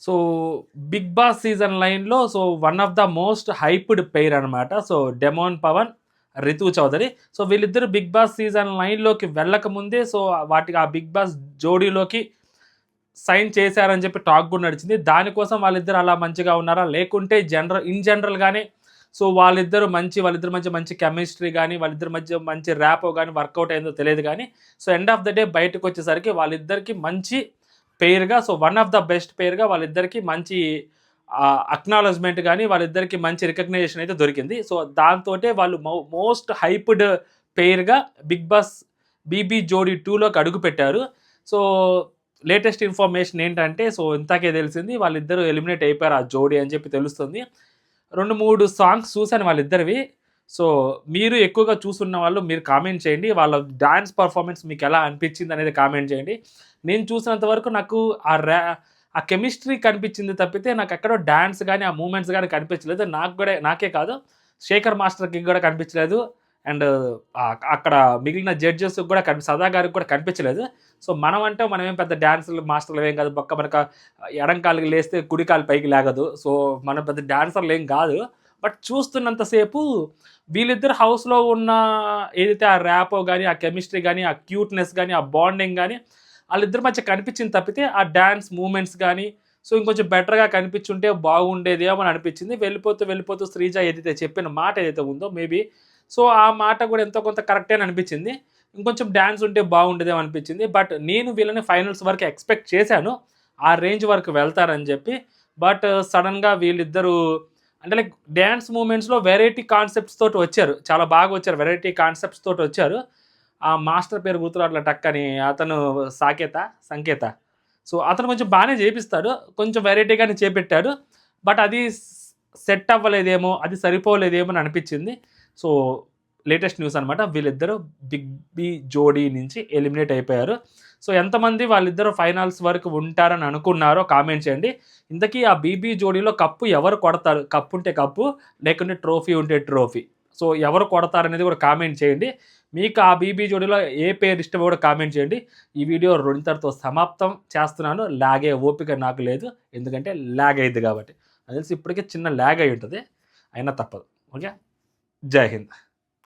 So 'Bigg Boss' season 9లో so one of the most hyped pair అనమాట. So Demon Pavan, Ritu Chaudhary. So వీళ్ళిద్దరు 'Bigg Boss' season 9లోకి వెళ్ళకముందే so వాటికి ఆ 'బిగ్ బాస్' జోడీలోకి సైన్ చేశారని చెప్పి టాక్ కూడా నడిచింది. దానికోసం వాళ్ళిద్దరు అలా మంచిగా ఉన్నారా? లేకుంటే ఇన్ జనరల్‌గానే సో వాళ్ళిద్దరు మధ్య మంచి కెమిస్ట్రీ గానీ, వాళ్ళిద్దరి మధ్య మంచి ర్యాపో గానీ వర్కౌట్ అయిందో తెలియదు గానీ, so end of the day బయటకొచ్చేసరికి వాళ్ళిద్దరికీ మంచి పెయిర్‌గా so one of the best పెయిర్‌గా వాళ్ళిద్దరికీ మంచి అక్నాలెడ్జ్‌మెంట్ గానీ, వాళ్ళిద్దరికీ మంచి రికగ్నిషన్ అయితే దొరికింది. సో దాంతోటే వాళ్ళు మోస్ట్ హైప్డ్ పెయిర్‌గా 'బిగ్ బాస్' బీబీ జోడీ 2లోకి అడుగుపెట్టారు. సో లేటెస్ట్ ఇన్ఫర్మేషన్ ఏంటంటే సో ఇంతాకే తెలిసింది వాళ్ళిద్దరూ ఎలిమినేట్ అయిపోయారు ఆ జోడీ అని చెప్పి తెలుస్తుంది. 2, 3 సాంగ్స్ చూసాను వాళ్ళిద్దరివి. సో మీరు ఎక్కువగా చూసున్న వాళ్ళు మీరు కామెంట్ చేయండి. వాళ్ళ డాన్స్ పర్ఫార్మెన్స్ మీకెలా అనిపించిందనేది కామెంట్ చేయండి. నేను చూసినంత వరకు నాకు ఆ కెమిస్ట్రీ కనిపించింది తప్పితే నాకెక్కడో డాన్స్ గానీ, ఆ మూవ్‌మెంట్స్ గానీ కనిపించలేదు. నాకే కాదు శేఖర్ మాస్టర్‌కి కూడా కనిపించలేదు. అండ్ అక్కడ మిగిలిన జడ్జెస్‌కి కూడా సదా గారికి కూడా కనిపించలేదు. సో మనమేం పెద్ద డాన్సులు మాస్టర్‌లమేం కాదు. మనకు ఎడం కాలుకి లేస్తే కుడి కాలు పైకి లేగదు. సో మనం పెద్ద డాన్సర్‌లేం కాదు. బట్ చూస్తున్నంత సేపు వీళ్ళిద్దరు హౌస్‌లో ఉన్న ఏదైతే ఆ ర్యాపో గానీ, ఆ కెమిస్ట్రీ గానీ, ఆ క్యూట్‌నెస్ గానీ, ఆ బాండింగ్ గానీ ఆళ్ళిద్దరి మధ్య కనిపించింది తప్పితే ఆ డాన్స్ మూవ్‌మెంట్స్ గానీ, సో ఇంకొంచెం బెటర్‌గా కనిపించుంటే బాగుండేదేమో అని అనిపించింది. వెళ్ళిపోతూ శ్రీజ ఏదైతే చెప్పిన మాట ఏదైతే ఉందో మేబీ సో ఆ మాట కూడా ఎంతో కొంత కరెక్టే అని అనిపించింది. ఇంకొంచెం డాన్స్ ఉంటే బాగుండేదేమో అనిపించింది. బట్ నేను వీళ్ళని ఫైనల్స్ వరకు ఎక్స్‌పెక్ట్ చేశాను. ఆ రేంజ్ వరకు వెళ్తారని చెప్పి. బట్ సడెన్‌గా వీళ్ళిద్దరూ అంటే లైక్ డాన్స్ మూవ్‌మెంట్స్‌లో వెరైటీ కాన్సెప్ట్స్ తోటి వచ్చారు. చాలా బాగా వచ్చారు. వెరైటీ కాన్సెప్ట్స్ తోటి వచ్చారు. ఆ మాస్టర్ పేరు గుర్తురాట్ల టక్కని అతను సంకేత. సో అతను కొంచెం బానే చేపిస్తాడు. కొంచెం వెరైటీగానే చేపెట్టాడు. బట్ అది సెట్ అవ్వలేదేమో, అది సరిపోలేదేమో అని అనిపించింది. సో లేటెస్ట్ న్యూస్ అనమాట. వీళ్ళిద్దరూ బిగ్ బీ జోడీ నుంచి ఎలిమినేట్ అయిపోయారు. సో ఎంతమంది వాళ్ళిద్దరూ ఫైనల్స్ వరకు ఉంటారని అనుకున్నారో కామెంట్ చేయండి. ఇంతకీ ఆ బీబీ జోడీలో కప్పు ఎవరు కొడతారు? కప్పు ఉంటే కప్పు, లేకుంటే ట్రోఫీ ఉంటే ట్రోఫీ. సో ఎవరు కొడతారనేది కూడా కామెంట్ చేయండి. మీకు ఆ బీబీ జోడీలో ఏ పేరు ఇష్టమో కూడా కామెంట్ చేయండి. ఈ వీడియో ఇంతటితో సమాప్తం చేస్తున్నాను. లాగే ఓపిక నాకు లేదు. ఎందుకంటే ల్యాగ్ అయ్యిద్ది కాబట్టి. నాకు తెలిసి ఇప్పటికే చిన్న ల్యాగ్ అయ్యి ఉంటది. అయినా తప్పదు. ఓకే. జై హింద్.